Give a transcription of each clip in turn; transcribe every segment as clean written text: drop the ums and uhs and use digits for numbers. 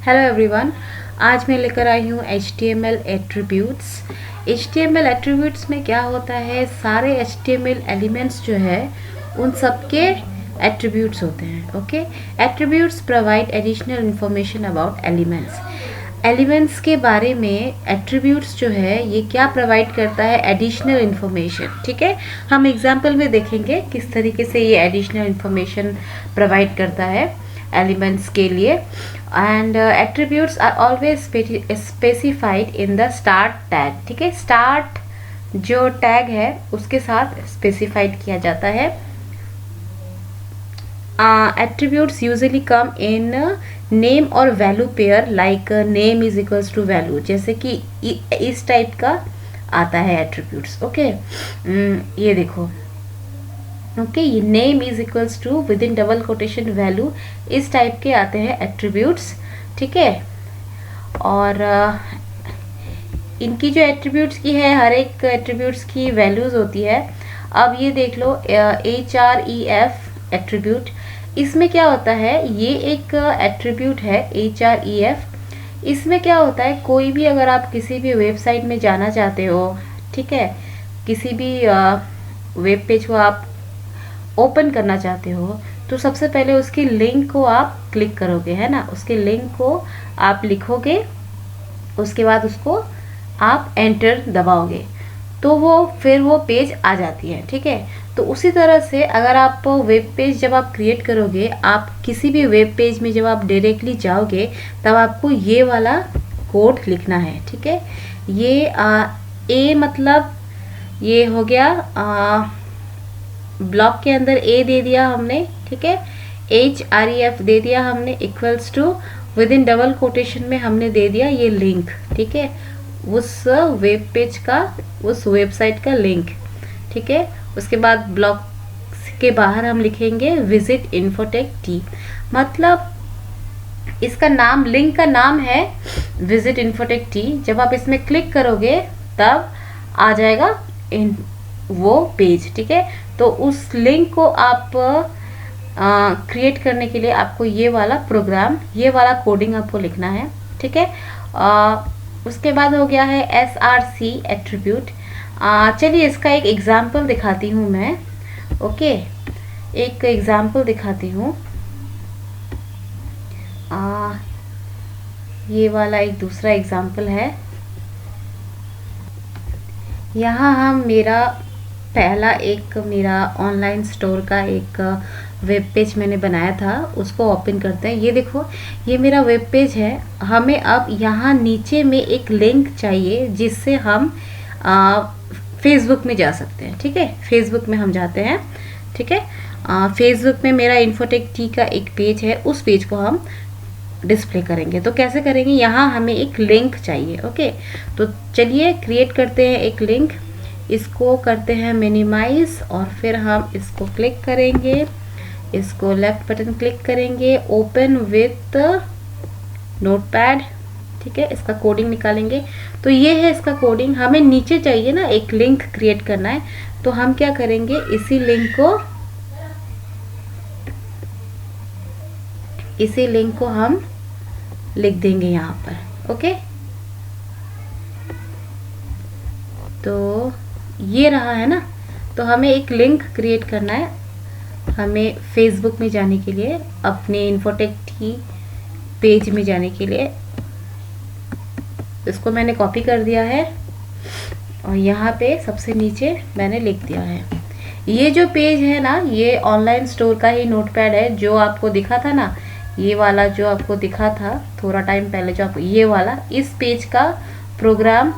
Hello everyone. आज मैं लेकर आई हूँ HTML एट्रीब्यूट्स। HTML एट्रीब्यूट्स में क्या होता है, सारे HTML एलिमेंट्स जो है उन सबके एट्रीब्यूट्स होते हैं। Okay, attributes provide additional information about elements के बारे में एट्रीब्यूट्स जो है ये क्या प्रोवाइड करता है, एडिशनल इन्फॉर्मेशन। ठीक है, हम एग्जाम्पल में देखेंगे किस तरीके से ये एडिशनल इन्फॉर्मेशन प्रोवाइड करता है एलिमेंट्स के लिए। And attributes are always specified in the start tag. ठीक है, स्टार्ट जो टैग है उसके साथ स्पेसिफाइड किया जाता है। Attributes usually come in name और value pair, like name is equals to value, जैसे कि इस टाइप का आता है एट्रीब्यूट्स। ओके, ये देखो, ओके, ये name is equals to within double quotation value, इस टाइप के आते हैं एट्रीब्यूट्स। ठीक है, और इनकी जो एट्रीब्यूट्स की है, हर एक एट्रीब्यूट्स की वैल्यूज होती है। अब ये देख लो href एट्रीब्यूट, इसमें क्या होता है, ये एक एट्रीब्यूट है href। इसमें क्या होता है, कोई भी अगर आप किसी भी वेबसाइट में जाना चाहते हो, ठीक है, किसी भी वेब पेज को आप ओपन करना चाहते हो, तो सबसे पहले उसकी लिंक को आप क्लिक करोगे, है ना, उसके लिंक को आप लिखोगे, उसके बाद उसको आप एंटर दबाओगे तो फिर वो पेज आ जाती है। ठीक है, तो उसी तरह से अगर आप वेब पेज जब आप क्रिएट करोगे, आप किसी भी वेब पेज में जब आप डायरेक्टली जाओगे तब आपको ये वाला कोड लिखना है। ठीक है, ये ए मतलब ये हो गया, ब्लॉक के अंदर ए दे दिया हमने। ठीक है, href दे दिया हमने, equals to within double quotation में हमने दे दिया ये लिंक। ठीक है, उस वेब पेज का, उस वेबसाइट का लिंक। ठीक है, उसके बाद ब्लॉक के बाहर हम लिखेंगे विजिट इन्फोटेक टी, मतलब इसका नाम, लिंक का नाम है विजिट इन्फोटेक टी। जब आप इसमें क्लिक करोगे तब आ जाएगा वो पेज। ठीक है, तो उस लिंक को आप क्रिएट करने के लिए आपको ये वाला प्रोग्राम, ये वाला कोडिंग आपको लिखना है। ठीक है, उसके बाद हो गया है src एट्रीब्यूट। चलिए इसका एक एग्जाम्पल दिखाती हूँ मैं। ओके, एक एग्जाम्पल दिखाती हूँ। ये वाला एक दूसरा एग्जाम्पल है। यहाँ हम पहला एक मेरा ऑनलाइन स्टोर का एक वेब पेज मैंने बनाया था, उसको ओपन करते हैं। ये देखो, ये मेरा वेब पेज है। हमें अब यहाँ नीचे में एक लिंक चाहिए जिससे हम फेसबुक में जा सकते हैं। ठीक है, फेसबुक में हम जाते हैं। ठीक है, फेसबुक में मेरा इन्फोटेक टी का एक पेज है, उस पेज को हम डिस्प्ले करेंगे। तो कैसे करेंगे, यहाँ हमें एक लिंक चाहिए। ओके, तो चलिए क्रिएट करते हैं एक लिंक। इसको करते हैं मिनिमाइज और फिर हम इसको क्लिक करेंगे, इसको लेफ्ट बटन क्लिक करेंगे, ओपन विथ नोटपैड। ठीक है, इसका कोडिंग निकालेंगे। तो ये है इसका कोडिंग। हमें नीचे चाहिए ना एक लिंक क्रिएट करना है, तो हम क्या करेंगे, इसी लिंक को हम लिख देंगे यहाँ पर। ओके, तो ये रहा है ना। तो हमें एक लिंक क्रिएट करना है, हमें फेसबुक में जाने के लिए, अपने इन्फोटेक टी पेज में जाने के लिए। इसको मैंने कॉपी कर दिया है और यहाँ पे सबसे नीचे मैंने लिख दिया है। ये जो पेज है ना, ये ऑनलाइन स्टोर का ही नोटपैड है, जो आपको दिखा था ना, ये वाला जो आपको दिखा था थोड़ा टाइम पहले, जो आपको ये वाला, इस पेज का प्रोग्राम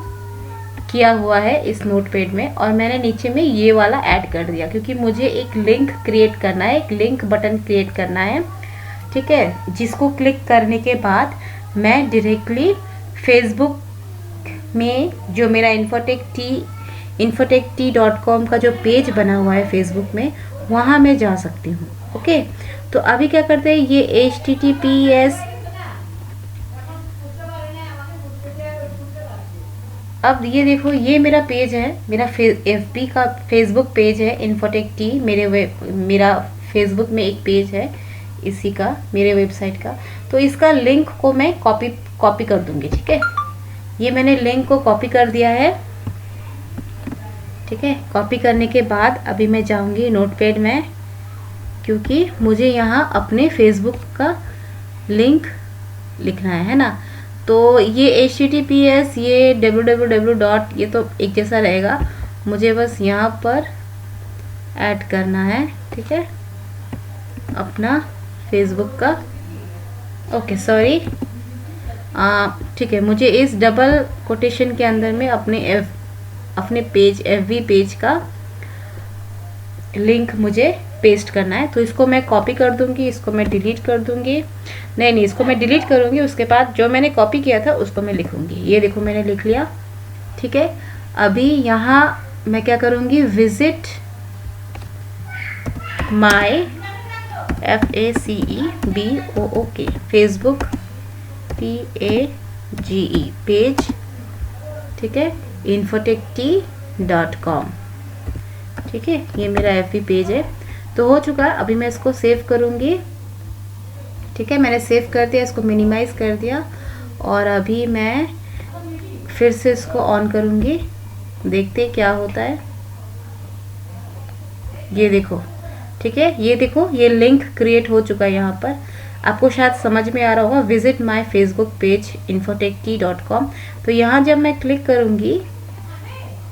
किया हुआ है इस नोटपैड में, और मैंने नीचे में ये वाला ऐड कर दिया क्योंकि मुझे एक लिंक क्रिएट करना है, एक लिंक बटन क्रिएट करना है। ठीक है, जिसको क्लिक करने के बाद मैं डायरेक्टली फेसबुक में जो मेरा infotek.com का जो पेज बना हुआ है फेसबुक में, वहाँ मैं जा सकती हूँ। ओके, तो अभी क्या करते हैं, ये https, अब ये देखो, ये मेरा पेज है, मेरा FB का फेसबुक पेज है इन्फोटेक टी। मेरा फेसबुक में एक पेज है इसी का, मेरे वेबसाइट का। तो इसका लिंक को मैं कॉपी कर दूंगी। ठीक है, ये मैंने लिंक को कॉपी कर दिया है। ठीक है, कॉपी करने के बाद अभी मैं जाऊंगी नोटपैड में, क्योंकि मुझे यहाँ अपने फेसबुक का लिंक लिखना है ना। तो ये HTTPS, ये www. ये तो एक जैसा रहेगा, मुझे बस यहाँ पर ऐड करना है। ठीक है, अपना फेसबुक का, ओके सॉरी, ठीक है, मुझे इस डबल कोटेशन के अंदर में अपने पेज FB पेज का लिंक मुझे पेस्ट करना है। तो इसको मैं कॉपी कर दूंगी, इसको मैं डिलीट कर दूंगी, नहीं इसको मैं डिलीट करूंगी, उसके बाद जो मैंने कॉपी किया था उसको मैं लिखूंगी। ये देखो मैंने लिख लिया। ठीक है, अभी यहाँ मैं क्या करूंगी, visit my FACEBOOK Facebook PAGE page. ठीक है, infotechtea.com। ठीक है, ये मेरा FB पेज है। तो हो चुका है, अभी मैं इसको सेव करूँगी। ठीक है, मैंने सेव कर दिया, इसको मिनिमाइज़ कर दिया और अभी मैं फिर से इसको ऑन करूँगी, देखते क्या होता है। ये देखो, ठीक है, ये देखो ये लिंक क्रिएट हो चुका है। यहाँ पर आपको शायद समझ में आ रहा होगा, visit my Facebook page infotechtea.com। तो यहाँ जब मैं क्लिक करूँगी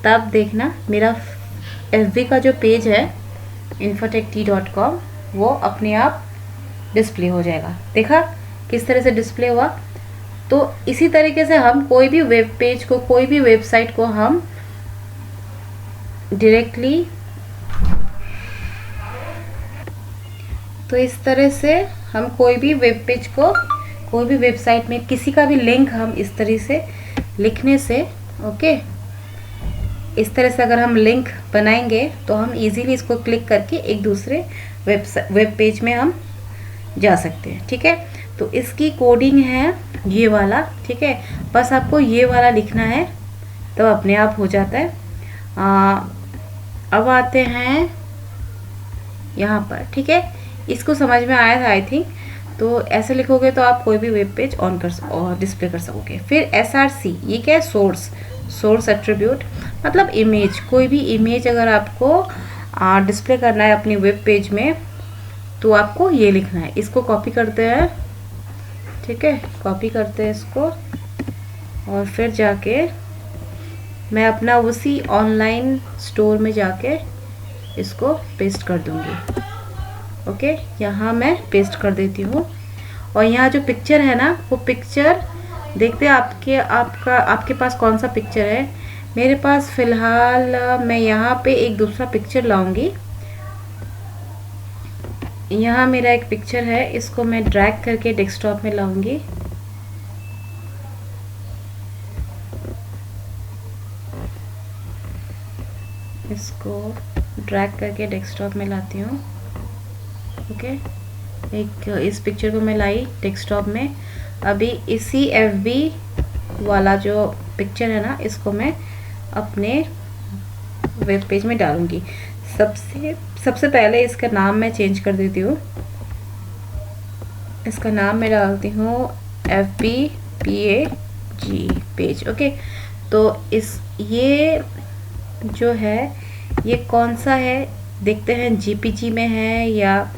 तब देखना मेरा FB का जो पेज है infotechtea.com वो अपने आप डिस्प्ले हो जाएगा। देखा किस तरह से डिस्प्ले हुआ। तो इसी तरीके से हम कोई भी वेब पेज को, कोई भी वेबसाइट को हम डायरेक्टली, तो इस तरह से हम कोई भी वेब पेज को, कोई भी वेबसाइट में किसी का भी लिंक हम इस तरह से लिखने से, ओके, इस तरह से अगर हम लिंक बनाएंगे तो हम इजीली इसको क्लिक करके एक दूसरे वेब पेज में हम जा सकते हैं। ठीक है, तो इसकी कोडिंग है ये वाला। ठीक है, बस आपको ये वाला लिखना है तो अपने आप हो जाता है। अब आते हैं यहाँ पर। ठीक है, इसको समझ में आया था आई थिंक। तो ऐसे लिखोगे तो आप कोई भी वेब पेज ऑन कर और डिस्प्ले कर सकोगे। फिर SRC, ये क्या है, सोर्स एट्रीब्यूट, मतलब इमेज। कोई भी इमेज अगर आपको डिस्प्ले करना है अपनी वेब पेज में तो आपको ये लिखना है। इसको कॉपी करते हैं। ठीक है, कॉपी करते हैं इसको और फिर जाके मैं अपना उसी ऑनलाइन स्टोर में जाके इसको पेस्ट कर दूंगी। ओके, यहाँ मैं पेस्ट कर देती हूँ। और यहाँ जो पिक्चर है ना, वो पिक्चर देखते हैं आपके पास कौन सा पिक्चर है। मेरे पास फ़िलहाल मैं यहाँ पे एक दूसरा पिक्चर लाऊंगी। यहाँ मेरा एक पिक्चर है, इसको मैं ड्रैग करके डेस्कटॉप में लाऊंगी। इसको ड्रैग करके डेस्कटॉप में लाती हूँ। ओके, एक इस पिक्चर को मैं लाई डेस्कटॉप में। अभी इसी FB वाला जो पिक्चर है ना, इसको मैं अपने वेब पेज में डालूंगी। सबसे पहले इसका नाम मैं चेंज कर देती हूँ। इसका नाम मैं डालती हूँ FB PAGE पेज। ओके, तो ये जो है ये कौन सा है देखते हैं, JPG में है या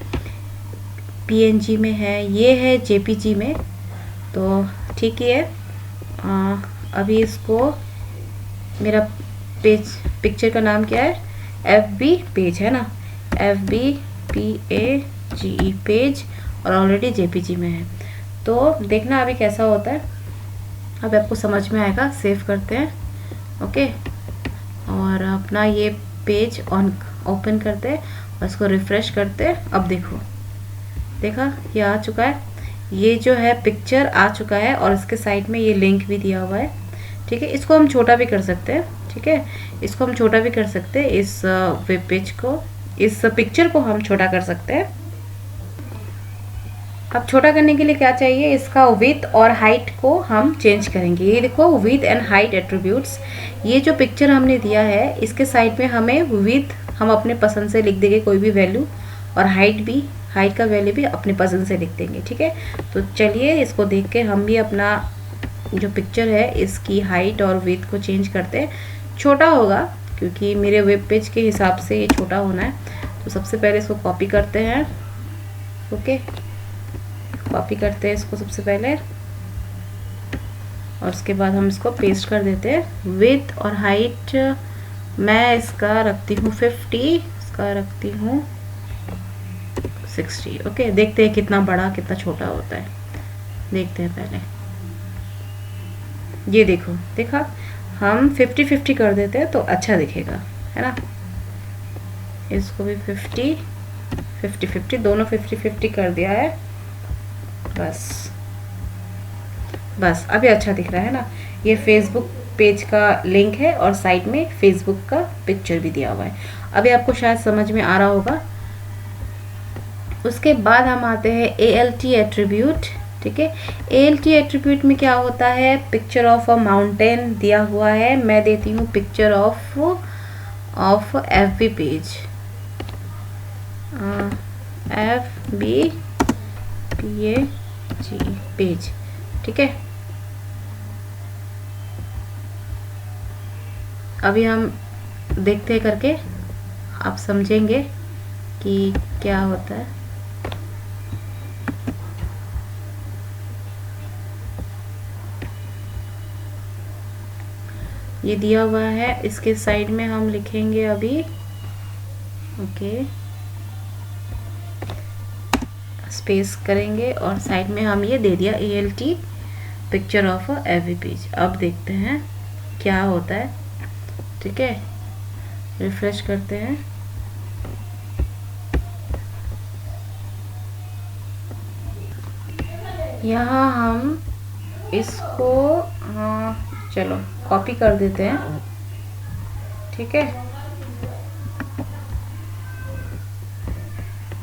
PNG में है। ये है JPG में, तो ठीक है। अभी इसको, मेरा पिक्चर का नाम क्या है, FB पेज है ना, FB PAGE पेज, और ऑलरेडी JPG में है। तो देखना अभी कैसा होता है, अब आपको समझ में आएगा। सेव करते हैं। ओके, और अपना ये पेज ओपन करते हैं और इसको रिफ़्रेश करते हैं। अब देखा ये आ चुका है, ये जो है पिक्चर आ चुका है और इसके साइड में ये लिंक भी दिया हुआ है। ठीक है, इसको हम छोटा भी कर सकते हैं। ठीक है, इसको हम छोटा भी कर सकते हैं, इस वेब पेज को, इस पिक्चर को हम छोटा कर सकते हैं। अब छोटा करने के लिए क्या चाहिए, इसका विड्थ और हाइट को हम चेंज करेंगे। ये देखो, विड्थ एंड हाइट एट्रीब्यूट्स। ये जो पिक्चर हमने दिया है इसके साइड में हमें विड्थ हम अपने पसंद से लिख देंगे कोई भी वैल्यू, और हाइट भी हाइट का वैल्यू भी अपने पसंद से लिख देंगे, ठीक है। तो चलिए इसको देख के हम भी अपना जो पिक्चर है इसकी हाइट और विड्थ को चेंज करते हैं। छोटा होगा क्योंकि मेरे वेब पेज के हिसाब से ये छोटा होना है। तो सबसे पहले इसको कॉपी करते हैं। ओके, कॉपी करते हैं इसको सबसे पहले, और उसके बाद हम इसको पेस्ट कर देते हैं। विड्थ और हाइट मैं इसका रखती हूँ 50, इसका रखती हूँ 60। ओके, देखते हैं कितना बड़ा कितना छोटा होता है, देखते हैं पहले। ये देखो, देखा, हम 50-50 कर देते हैं तो अच्छा दिखेगा, है ना। इसको भी 50-50 दोनों 50-50 कर दिया है। बस अभी अच्छा दिख रहा है ना। ये फेसबुक पेज का लिंक है और साइड में फेसबुक का पिक्चर भी दिया हुआ है। अभी आपको शायद समझ में आ रहा होगा। उसके बाद हम आते हैं ALT एट्रीब्यूट, ठीक है। ALT एट्रीब्यूट में क्या होता है, पिक्चर ऑफ अ माउंटेन दिया हुआ है, मैं देती हूँ picture of FB page, FB page, ठीक है। अभी हम देखते हैं करके, आप समझेंगे कि क्या होता है। ये दिया हुआ है, इसके साइड में हम लिखेंगे अभी, ओके, स्पेस करेंगे और साइड में हम ये दे दिया ALT picture of FB page. अब देखते हैं क्या होता है, ठीक है। रिफ्रेश करते हैं। यहाँ हम इसको चलो कॉपी कर देते हैं, ठीक है।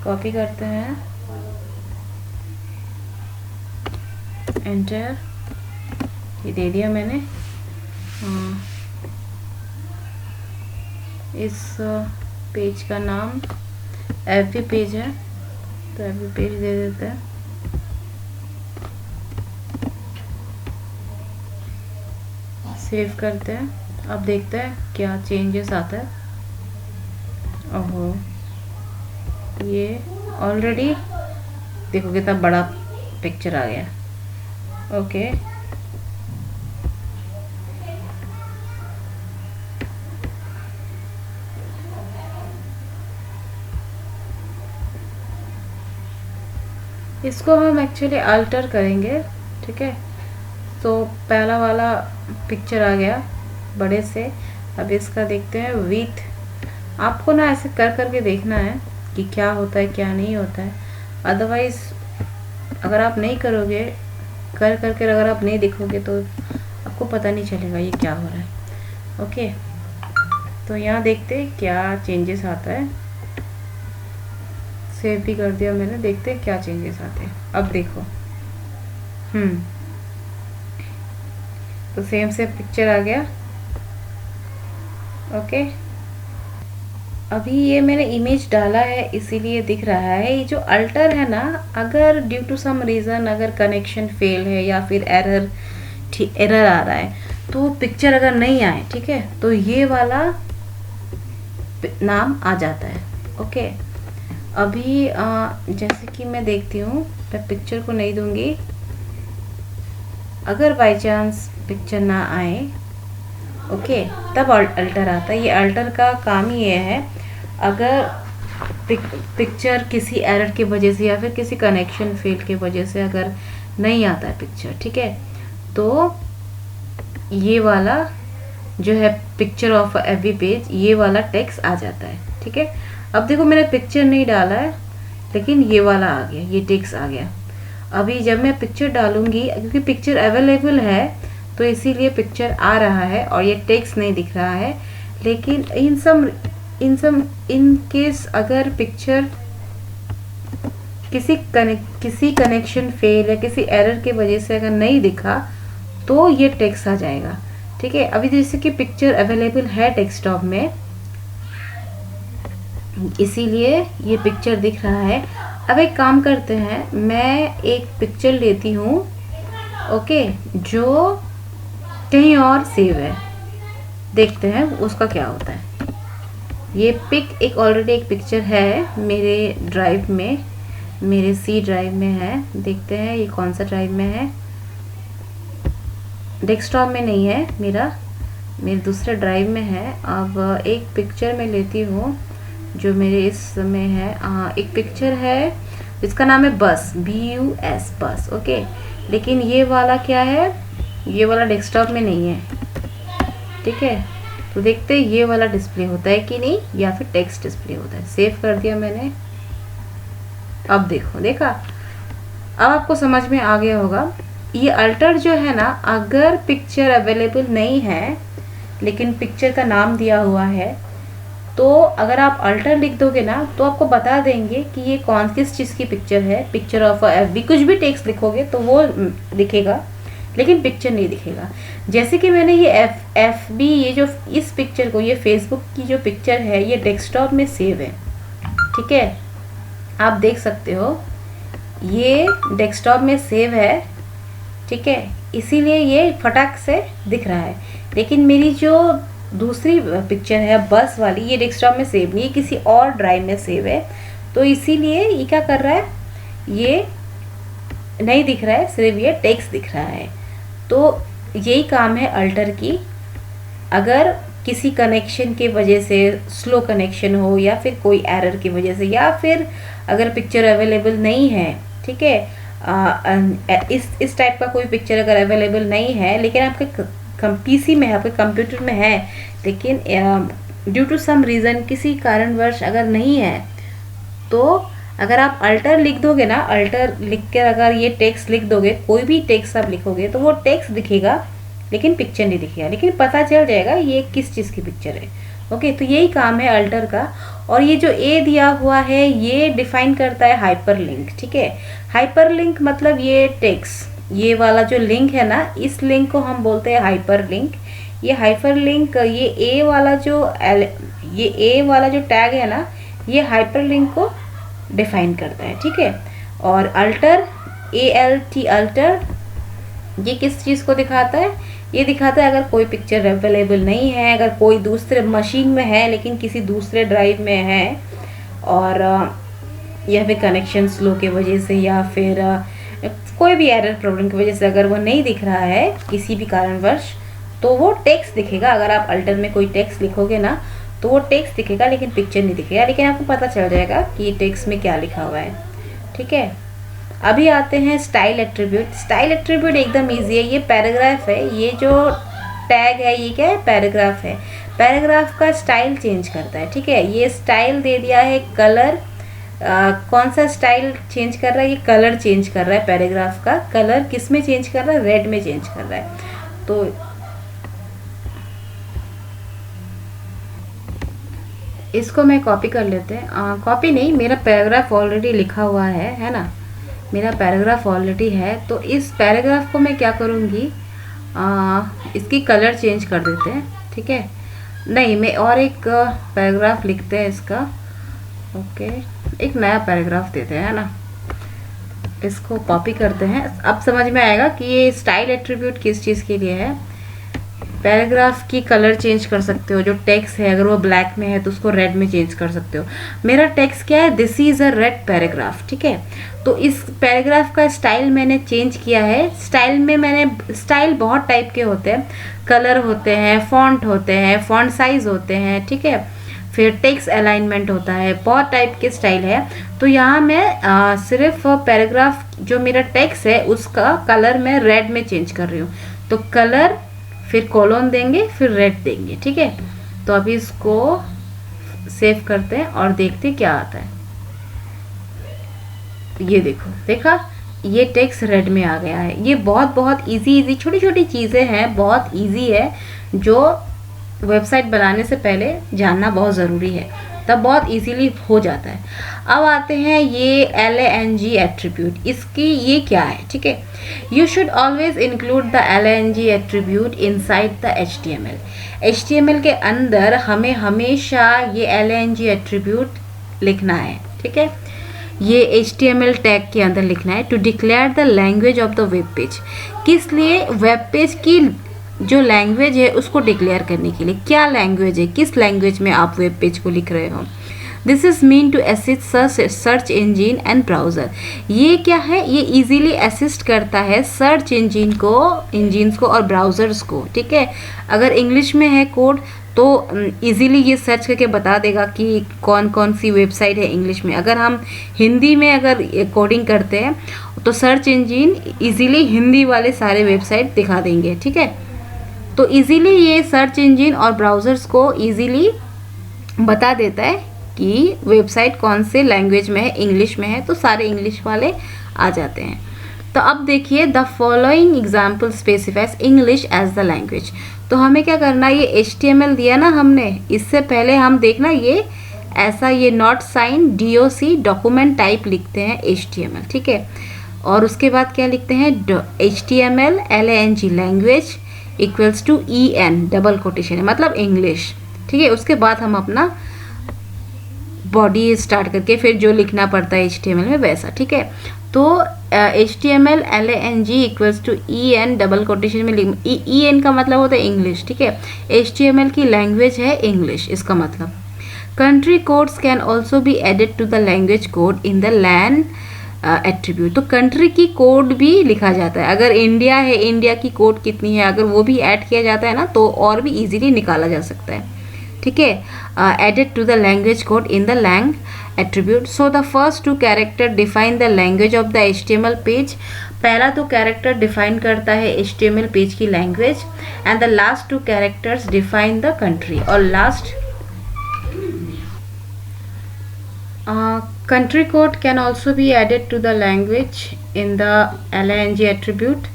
कॉपी करते हैं, एंटर, ये दे दिया मैंने। इस पेज का नाम FB पेज है तो FB पेज दे देते हैं। सेव करते हैं। अब देखते हैं क्या चेंजेस आता है। ओहो, ये ऑलरेडी देखो कितना बड़ा पिक्चर आ गया। ओके, इसको हम एक्चुअली अल्टर करेंगे, ठीक है। तो पहला वाला पिक्चर आ गया बड़े से। अब इसका देखते हैं विड्थ। आपको ना ऐसे कर करके देखना है कि क्या होता है क्या नहीं होता है। अदरवाइज अगर आप नहीं करोगे, कर करके अगर आप नहीं देखोगे तो आपको पता नहीं चलेगा ये क्या हो रहा है। ओके, तो यहाँ देखते हैं क्या चेंजेस आता है। सेव भी कर दिया मैंने, देखते हैं क्या चेंजेस आते हैं। अब देखो, तो सेम से पिक्चर आ गया। ओके, अभी ये मैंने इमेज डाला है इसीलिए दिख रहा है। ये जो अल्टर है ना, अगर ड्यू टू सम रीज़न अगर कनेक्शन फेल है या फिर एरर आ रहा है तो पिक्चर अगर नहीं आए, ठीक है, तो ये वाला नाम आ जाता है। ओके, अभी जैसे कि मैं देखती हूँ, मैं पिक्चर को नहीं दूंगी। अगर बाय चांस पिक्चर ना आए, ओके, तब अल्टर आता है। ये अल्टर का काम ही ये है, अगर पिक्चर किसी एरर की वजह से या फिर किसी कनेक्शन फेल की वजह से अगर नहीं आता है पिक्चर, ठीक है, तो ये वाला जो है पिक्चर ऑफ FB पेज, ये वाला टेक्स्ट आ जाता है, ठीक है। अब देखो मैंने पिक्चर नहीं डाला है लेकिन ये वाला आ गया, ये टेक्स्ट आ गया। अभी जब मैं पिक्चर डालूंगी, क्योंकि पिक्चर अवेलेबल है तो इसीलिए पिक्चर आ रहा है और ये टेक्स्ट नहीं दिख रहा है। लेकिन इन केस अगर पिक्चर किसी कनेक्शन फेल या किसी एरर की वजह से अगर नहीं दिखा तो ये टेक्स्ट आ जाएगा, ठीक है। अभी जैसे कि पिक्चर अवेलेबल है डेस्कटॉप में, इसीलिए ये पिक्चर दिख रहा है। अब एक काम करते हैं, मैं एक पिक्चर लेती हूँ, ओके, जो कहीं और सेव है, देखते हैं उसका क्या होता है। ये पिक एक ऑलरेडी एक पिक्चर है मेरे ड्राइव में, मेरे सी ड्राइव में है। देखते हैं ये कौन सा ड्राइव में है, डेस्कटॉप में नहीं है मेरा, मेरे दूसरे ड्राइव में है। अब एक पिक्चर मैं लेती हूँ जो मेरे इसमें है। एक पिक्चर है जिसका नाम है बस, BUS, बस, ओके। लेकिन ये वाला क्या है, ये वाला डेस्कटॉप में नहीं है, ठीक है। तो देखते हैं ये वाला डिस्प्ले होता है कि नहीं, या फिर टेक्स्ट डिस्प्ले होता है। सेव कर दिया मैंने। अब देखो, देखा, अब आपको समझ में आ गया होगा। ये अल्टर जो है ना, अगर पिक्चर अवेलेबल नहीं है लेकिन पिक्चर का नाम दिया हुआ है, तो अगर आप अल्टर लिख दोगे ना तो आपको बता देंगे कि ये कौन किस चीज़ की पिक्चर है। पिक्चर ऑफ FB, कुछ भी टेक्स्ट लिखोगे तो वो दिखेगा, लेकिन पिक्चर नहीं दिखेगा। जैसे कि मैंने ये FB, ये जो इस पिक्चर को, ये फेसबुक की जो पिक्चर है, ये डेस्कटॉप में सेव है, ठीक है। आप देख सकते हो ये डेस्कटॉप में सेव है, ठीक है, इसीलिए ये फटाक से दिख रहा है। लेकिन मेरी जो दूसरी पिक्चर है बस वाली, ये डेस्कटॉप में सेव नहीं है, किसी और ड्राइव में सेव है। तो इसीलिए ये क्या कर रहा है, ये नहीं दिख रहा है, सिर्फ ये टेक्स्ट दिख रहा है। तो यही काम है अल्टर की। अगर किसी कनेक्शन की वजह से स्लो कनेक्शन हो, या फिर कोई एरर की वजह से, या फिर अगर पिक्चर अवेलेबल नहीं है, ठीक है, इस टाइप का कोई पिक्चर अगर अवेलेबल नहीं है, लेकिन आपके PC में है, आपके कंप्यूटर में है, लेकिन ड्यू टू सम रीज़न, किसी कारणवश अगर नहीं है, तो अगर आप अल्टर लिख दोगे ना, अल्टर लिख कर अगर ये टेक्स्ट लिख दोगे, कोई भी टेक्स्ट आप लिखोगे, तो वो टेक्स्ट दिखेगा लेकिन पिक्चर नहीं दिखेगा, लेकिन पता चल जाएगा ये किस चीज़ की पिक्चर है, ओके। तो यही काम है अल्टर का। और ये जो A दिया हुआ है, ये डिफाइन करता है हाइपरलिंक, ठीक है। हाइपरलिंक मतलब ये टेक्स्ट, ये वाला जो लिंक है ना, इस लिंक को हम बोलते हैं हाइपरलिंक। ये हाइपरलिंक, ये A वाला जो टैग है ना, ये हाइपरलिंक को डिफाइन करता है, ठीक है। और अल्टर, ALT, अल्टर, ये किस चीज़ को दिखाता है, ये दिखाता है अगर कोई पिक्चर अवेलेबल नहीं है, अगर कोई दूसरे मशीन में है लेकिन किसी दूसरे ड्राइव में है, और या फिर कनेक्शन स्लो की वजह से, या फिर कोई भी एरर प्रॉब्लम की वजह से अगर वो नहीं दिख रहा है किसी भी कारणवश, तो वो टेक्स्ट दिखेगा। अगर आप अल्टर में कोई टेक्स्ट लिखोगे ना, तो वो टेक्स्ट दिखेगा लेकिन पिक्चर नहीं दिखेगा, लेकिन आपको पता चल जाएगा कि टेक्स्ट में क्या लिखा हुआ है, ठीक है। अभी आते हैं स्टाइल एट्रीब्यूट। स्टाइल एट्रीब्यूट एकदम इजी है, ये पैराग्राफ है, ये जो टैग है ये क्या है, पैराग्राफ है। पैराग्राफ का स्टाइल चेंज करता है, ठीक है। ये स्टाइल दे दिया है कलर, कौन सा स्टाइल चेंज कर रहा है, ये कलर चेंज कर रहा है। पैराग्राफ का कलर किस में चेंज कर रहा है, रेड में चेंज कर रहा है। तो इसको मैं कॉपी कर लेते हैं, कॉपी नहीं, मेरा पैराग्राफ ऑलरेडी लिखा हुआ है ना, मेरा पैराग्राफ ऑलरेडी है। तो इस पैराग्राफ को मैं क्या करूँगी, इसकी कलर चेंज कर देते हैं, ठीक है। नहीं, मैं और एक पैराग्राफ लिखते हैं इसका, ओके, एक नया पैराग्राफ देते हैं, है ना। इसको कॉपी करते हैं, अब समझ में आएगा कि ये स्टाइल एट्रीब्यूट किस चीज़ के लिए है। पैराग्राफ की कलर चेंज कर सकते हो, जो टेक्स्ट है अगर वो ब्लैक में है तो उसको रेड में चेंज कर सकते हो। मेरा टेक्स्ट क्या है, this is a red paragraph, ठीक है। तो इस पैराग्राफ का स्टाइल मैंने चेंज किया है। स्टाइल में मैंने, स्टाइल बहुत टाइप के होते हैं, कलर होते हैं, फॉन्ट होते हैं, फॉन्ट साइज होते हैं, ठीक है, फिर टेक्स्ट अलाइनमेंट होता है, बहुत टाइप के स्टाइल है। तो यहाँ मैं सिर्फ पैराग्राफ जो मेरा टेक्स्ट है उसका कलर मैं रेड में चेंज कर रही हूँ। तो कलर, फिर कॉलन देंगे, फिर रेड देंगे, ठीक है। तो अभी इसको सेव करते हैं और देखते हैं क्या आता है। ये देखो, देखा, ये टेक्स्ट रेड में आ गया है। ये बहुत इजी छोटी छोटी चीज़ें हैं, बहुत इजी है, जो वेबसाइट बनाने से पहले जानना बहुत ज़रूरी है, तब बहुत इजीली हो जाता है। अब आते हैं ये lang एट्रीब्यूट, इसकी ये क्या है, ठीक है। You should always include the lang attribute inside the HTML के अंदर हमें हमेशा ये lang एट्रीब्यूट लिखना है, ठीक है। ये HTML टैग के अंदर लिखना है। To declare the language of the web page, किस लिए? वेब पेज की जो लैंग्वेज है उसको डिक्लेयर करने के लिए। क्या लैंग्वेज है, किस लैंग्वेज में आप वेब पेज को लिख रहे हो। This is mean to assist search engine and browser. ये क्या है, ये इजीली असिस्ट करता है सर्च इंजिन्स को और ब्राउज़र्स को, ठीक है। अगर इंग्लिश में है कोड तो इजीली ये सर्च करके बता देगा कि कौन कौन सी वेबसाइट है इंग्लिश में। अगर हम हिंदी में अगर कोडिंग करते हैं तो सर्च इंजिन इजीली हिंदी वाले सारे वेबसाइट दिखा देंगे, ठीक है। तो इजीली ये सर्च इंजिन और ब्राउज़र्स को इजीली बता देता है कि वेबसाइट कौन से लैंग्वेज में है, इंग्लिश में है तो सारे इंग्लिश वाले आ जाते हैं। तो अब देखिए, the following example specifies English as the language. तो हमें क्या करना है, ये HTML दिया ना हमने, इससे पहले हम देखना ये ऐसा, ये not sign DOC document type लिखते हैं HTML, ठीक है। और उसके बाद क्या लिखते हैं, HTML LANG language equals to EN double quotation है, मतलब इंग्लिश, ठीक है। उसके बाद हम अपना बॉडी स्टार्ट करके फिर जो लिखना पड़ता है HTML में वैसा, ठीक है। तो HTML LANG equals to EN double quotation में EN का मतलब होता है इंग्लिश, ठीक है। HTML की लैंग्वेज है इंग्लिश, इसका मतलब। Country codes can also be added to the language code in the lang attribute. तो कंट्री की कोड भी लिखा जाता है। अगर इंडिया है, इंडिया की कोड कितनी है, अगर वो भी ऐड किया जाता है ना तो और भी इजीली निकाला जा सकता है, ठीक है। Added to the language code in the lang attribute. So the first two character define the language of the HTML page. पहला तो कैरेक्टर डिफाइन करता है HTML पेज की language, and the last two characters define the country. और last country code can also be added to the language in the LANG attribute.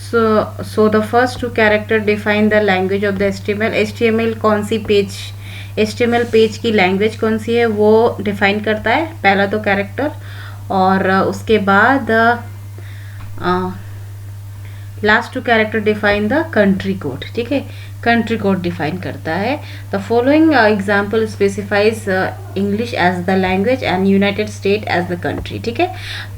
So the first two character define the language of the HTML. HTML कौन सी page, HTML page की language कौन सी है वो define करता है पहला तो character, और उसके बाद last two character define the country code, ठीक है। कंट्री कोड डिफाइन करता है। The following example specifies English as the language and United State as the country, ठीक है।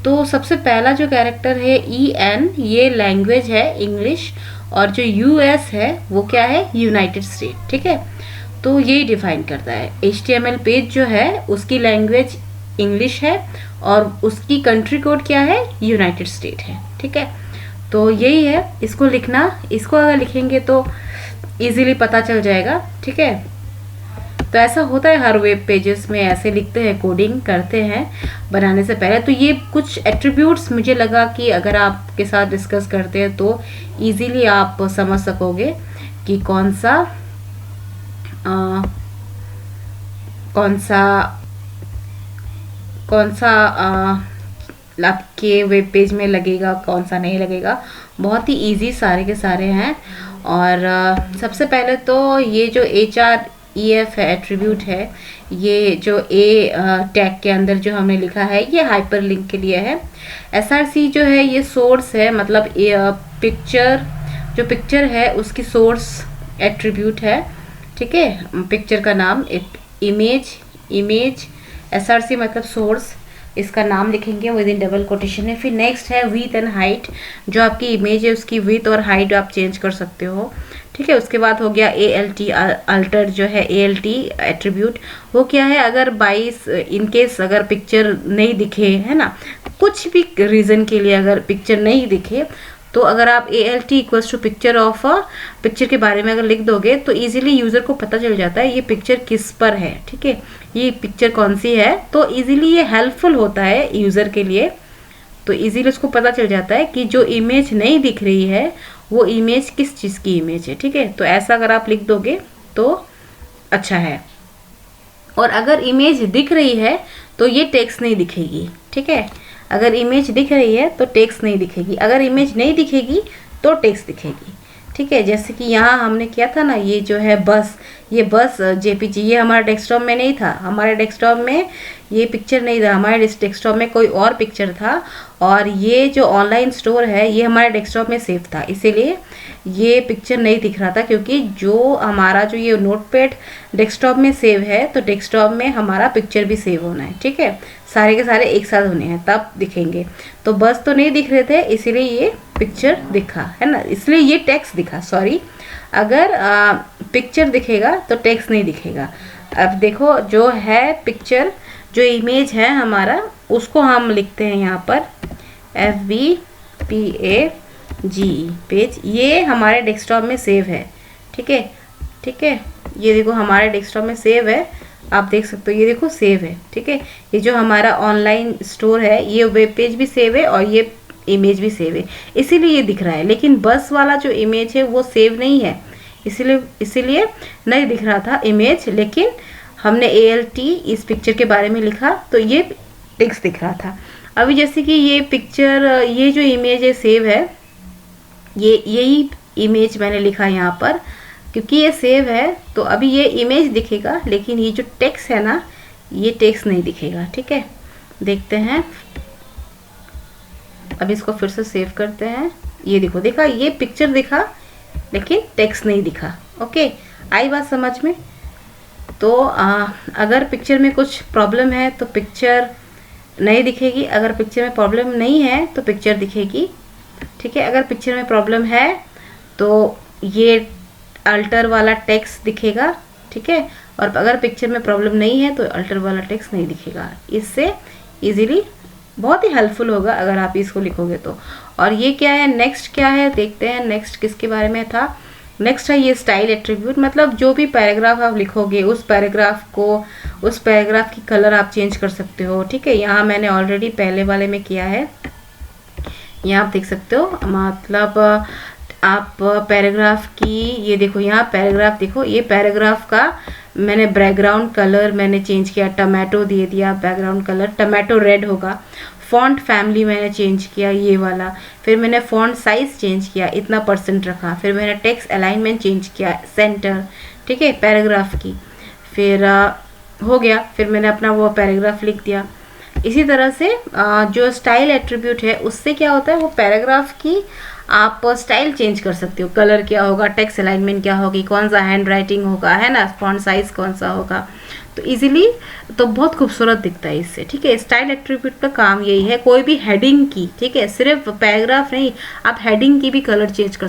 तो सबसे पहला जो कैरेक्टर है EN, ये लैंग्वेज है इंग्लिश, और जो US है वो क्या है, यूनाइटेड स्टेट, ठीक है। तो यही डिफाइन करता है। HTML पेज जो है उसकी लैंग्वेज इंग्लिश है और उसकी कंट्री कोड क्या है, यूनाइटेड स्टेट है, ठीक है। तो यही है, इसको लिखना, इसको अगर लिखेंगे तो इजीली पता चल जाएगा, ठीक है। तो ऐसा होता है हर वेब पेजेस में, ऐसे लिखते हैं, कोडिंग करते हैं बनाने से पहले। तो ये कुछ एट्रीब्यूट्स मुझे लगा कि अगर आपके साथ डिस्कस करते हैं तो इजीली आप समझ सकोगे कि कौन सा आपके वेब पेज में लगेगा, कौन सा नहीं लगेगा। बहुत ही इजी सारे के सारे हैं। और सबसे पहले तो ये जो HREF है, एट्रीब्यूट है, ये जो टैग के अंदर जो हमने लिखा है ये हाइपरलिंक के लिए है। SRC जो है ये सोर्स है, मतलब पिक्चर है उसकी सोर्स एट्रीब्यूट है, ठीक है। पिक्चर का नाम इमेज SRC मतलब सोर्स, इसका नाम लिखेंगे विद इन डबल कोटेशन है। फिर नेक्स्ट है विथ एंड हाइट, जो आपकी इमेज है उसकी विथ और हाइट आप चेंज कर सकते हो, ठीक है। उसके बाद हो गया ALT, अल्टर जो है ALT एट्रीब्यूट, वो क्या है, अगर 22 इनकेस अगर पिक्चर नहीं दिखे, है ना, कुछ भी रीज़न के लिए अगर पिक्चर नहीं दिखे तो अगर आप ALT इक्वल्स टू पिक्चर के बारे में अगर लिख दोगे तो इजीली यूज़र को पता चल जाता है ये पिक्चर किस पर है, ठीक है, ये पिक्चर कौन सी है। तो इजीली ये हेल्पफुल होता है यूज़र के लिए। तो इजीली उसको पता चल जाता है कि जो इमेज नहीं दिख रही है वो इमेज किस चीज़ की इमेज है, ठीक है। तो ऐसा अगर आप लिख दोगे तो अच्छा है। और अगर इमेज दिख रही है तो ये टेक्स्ट नहीं दिखेगी, ठीक है। अगर इमेज दिख रही है तो टेक्स्ट नहीं दिखेगी, अगर इमेज नहीं दिखेगी तो टेक्स्ट दिखेगी, ठीक है। जैसे कि यहाँ हमने किया था ना, ये जो है बस, ये बस जेपीजी, ये हमारे डेस्कटॉप में नहीं था, हमारे डेस्कटॉप में ये पिक्चर नहीं था, हमारे डेस्कटॉप में कोई और पिक्चर था। और ये जो ऑनलाइन स्टोर है ये हमारे डेस्कटॉप में सेव था, इसीलिए ये पिक्चर नहीं दिख रहा था। क्योंकि जो हमारा जो ये नोटपैड डेस्कटॉप में सेव है, तो डेस्कटॉप में हमारा पिक्चर भी सेव होना है, ठीक है। सारे के सारे एक साथ होने हैं तब दिखेंगे। तो बस तो नहीं दिख रहे थे, इसीलिए ये पिक्चर दिखा है ना, इसलिए ये टेक्स्ट दिखा, सॉरी। अगर पिक्चर दिखेगा तो टेक्स्ट नहीं दिखेगा। अब देखो जो है पिक्चर, जो इमेज है हमारा, उसको हम लिखते हैं यहाँ पर FBPAGE पेज, ये हमारे डेस्कटॉप में सेव है, ठीक है, ठीक है। ये देखो हमारे डेस्कटॉप में सेव है, आप देख सकते हो, ये देखो सेव है, ठीक है। ये जो हमारा ऑनलाइन स्टोर है, ये वेब पेज भी सेव है और ये इमेज भी सेव है, इसीलिए ये दिख रहा है। लेकिन बस वाला जो इमेज है वो सेव नहीं है, इसीलिए नहीं दिख रहा था इमेज। लेकिन हमने ALT इस पिक्चर के बारे में लिखा तो ये टेक्स्ट दिख रहा था। अभी जैसे कि ये पिक्चर, ये जो इमेज है सेव है, यही इमेज मैंने लिखा यहाँ पर, क्योंकि ये सेव है तो अभी ये इमेज दिखेगा, लेकिन ये जो टेक्स्ट है ना, ये टेक्स्ट नहीं दिखेगा, ठीक है। देखते हैं, अब इसको फिर से सेव करते हैं। ये देखो, देखा, ये पिक्चर दिखा लेकिन टेक्स्ट नहीं दिखा। ओके, आई बात समझ में? तो अगर पिक्चर में कुछ प्रॉब्लम है तो पिक्चर नहीं दिखेगी, अगर पिक्चर में प्रॉब्लम नहीं है तो पिक्चर दिखेगी, ठीक है। अगर पिक्चर में प्रॉब्लम है तो ये अल्टर वाला टेक्स्ट दिखेगा, ठीक है। और अगर पिक्चर में प्रॉब्लम नहीं है तो अल्टर वाला टेक्स्ट नहीं दिखेगा। इससे इजीली बहुत ही हेल्पफुल होगा अगर आप इसको लिखोगे तो। और ये क्या है, नेक्स्ट क्या है, देखते हैं नेक्स्ट किसके बारे में था। नेक्स्ट है ये स्टाइल एट्रीब्यूट, मतलब जो भी पैराग्राफ आप लिखोगे उस पैराग्राफ की कलर आप चेंज कर सकते हो, ठीक है। यहाँ मैंने ऑलरेडी पहले वाले में किया है, यहाँ आप देख सकते हो। मतलब आप पैराग्राफ की, ये देखो यहाँ पैराग्राफ, देखो ये पैराग्राफ का मैंने बैकग्राउंड कलर मैंने चेंज किया, टमाटो दे दिया बैकग्राउंड कलर, टमाटो रेड होगा। फॉन्ट फैमिली मैंने चेंज किया, ये वाला। फिर मैंने फॉन्ट साइज चेंज किया, इतना % रखा। फिर मैंने टेक्स्ट अलाइनमेंट चेंज किया, सेंटर, ठीक है, पैराग्राफ की। फिर हो गया, फिर मैंने अपना वो पैराग्राफ लिख दिया। इसी तरह से जो स्टाइल एट्रीब्यूट है उससे क्या होता है, वो पैराग्राफ की आप स्टाइल चेंज कर सकते हो, कलर क्या होगा, टेक्स्ट अलाइनमेंट क्या होगी, कौन सा हैंड राइटिंग होगा, है ना, फॉन्ट साइज कौन सा होगा। तो इजीली तो बहुत खूबसूरत दिखता है इससे, ठीक है। स्टाइल एट्रीब्यूट का काम यही है, कोई भी हेडिंग की, ठीक है, सिर्फ पैराग्राफ नहीं, आप हेडिंग की भी कलर चेंज कर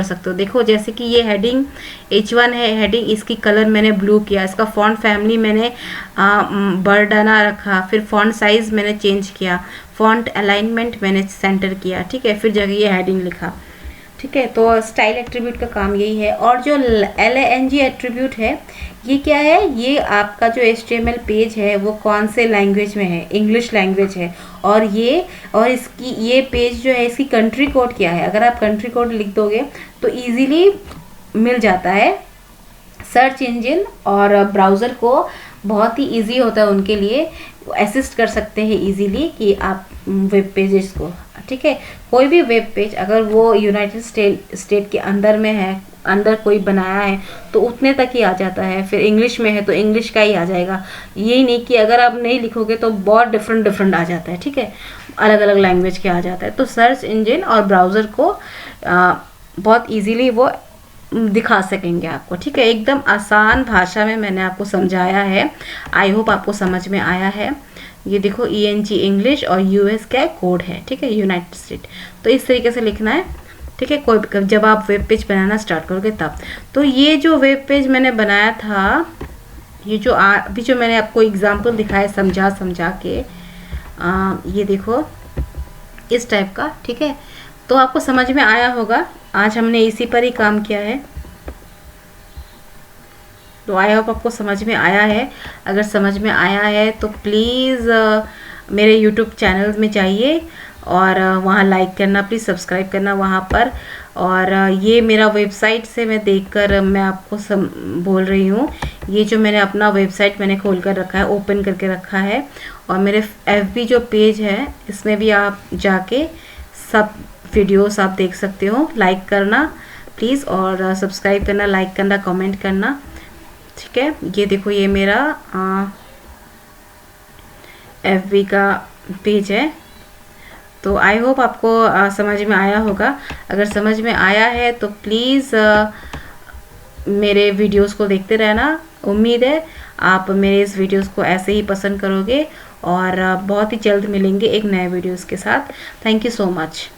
सकते हो। देखो जैसे कि ये हेडिंग H1 है, हेडिंग, इसकी कलर मैंने ब्लू किया, इसका फॉन्ट फैमिली मैंने बर्डाना रखा, फिर फॉन्ट साइज मैंने चेंज किया, फॉन्ट अलाइनमेंट मैंने सेंटर किया, ठीक है, फिर जगह ये हेडिंग लिखा, ठीक है। तो स्टाइल एट्रीब्यूट का काम यही है। और जो LANG एट्रीब्यूट है, ये क्या है, ये आपका जो HTML पेज है वो कौन से लैंग्वेज में है, इंग्लिश लैंग्वेज है। और इसकी ये पेज जो है, इसकी कंट्री कोड क्या है, अगर आप कंट्री कोड लिख दोगे तो इजीली मिल जाता है। सर्च इंजन और ब्राउज़र को बहुत ही इजी होता है उनके लिए, असिस्ट कर सकते हैं इजीली कि आप वेब पेजेस को, ठीक है, कोई भी वेब पेज अगर वो यूनाइटेड स्टेट के अंदर में है, अंदर कोई बनाया है तो उतने तक ही आ जाता है। फिर इंग्लिश में है तो इंग्लिश का ही आ जाएगा, यही नहीं कि अगर आप नहीं लिखोगे तो बहुत डिफरेंट आ जाता है, ठीक है, अलग अलग लैंग्वेज के आ जाता है। तो सर्च इंजन और ब्राउज़र को बहुत ईजीली वो दिखा सकेंगे आपको, ठीक है। एकदम आसान भाषा में मैंने आपको समझाया है, आई होप आपको समझ में आया है। ये देखो ENG इंग्लिश और US का कोड है, ठीक है, यूनाइटेड स्टेट। तो इस तरीके से लिखना है, ठीक है, कोई जब आप वेब पेज बनाना स्टार्ट करोगे तब। तो ये जो वेब पेज मैंने बनाया था, ये जो अभी जो मैंने आपको एग्जाम्पल दिखाया समझा के, ये देखो इस टाइप का, ठीक है। तो आपको समझ में आया होगा, आज हमने इसी पर ही काम किया है। तो आई होप आपको समझ में आया है। अगर समझ में आया है तो प्लीज़ मेरे यूट्यूब चैनल में जाइए और वहाँ लाइक करना, प्लीज़ सब्सक्राइब करना वहाँ पर। और ये मेरा वेबसाइट से मैं देखकर मैं आपको बोल रही हूँ, ये जो मैंने अपना वेबसाइट मैंने खोल कर रखा है, ओपन करके रखा है। और मेरे FB जो पेज है इसमें भी आप जाके सब वीडियोस आप देख सकते हो, लाइक करना, प्लीज़, और सब्सक्राइब करना, लाइक करना, कमेंट करना, ठीक है। ये देखो ये मेरा FB का पेज है। तो आई होप आपको समझ में आया होगा। अगर समझ में आया है तो प्लीज़ मेरे वीडियोस को देखते रहना। उम्मीद है आप मेरे इस वीडियोस को ऐसे ही पसंद करोगे, और बहुत ही जल्द मिलेंगे एक नए वीडियोस के साथ। Thank you so much.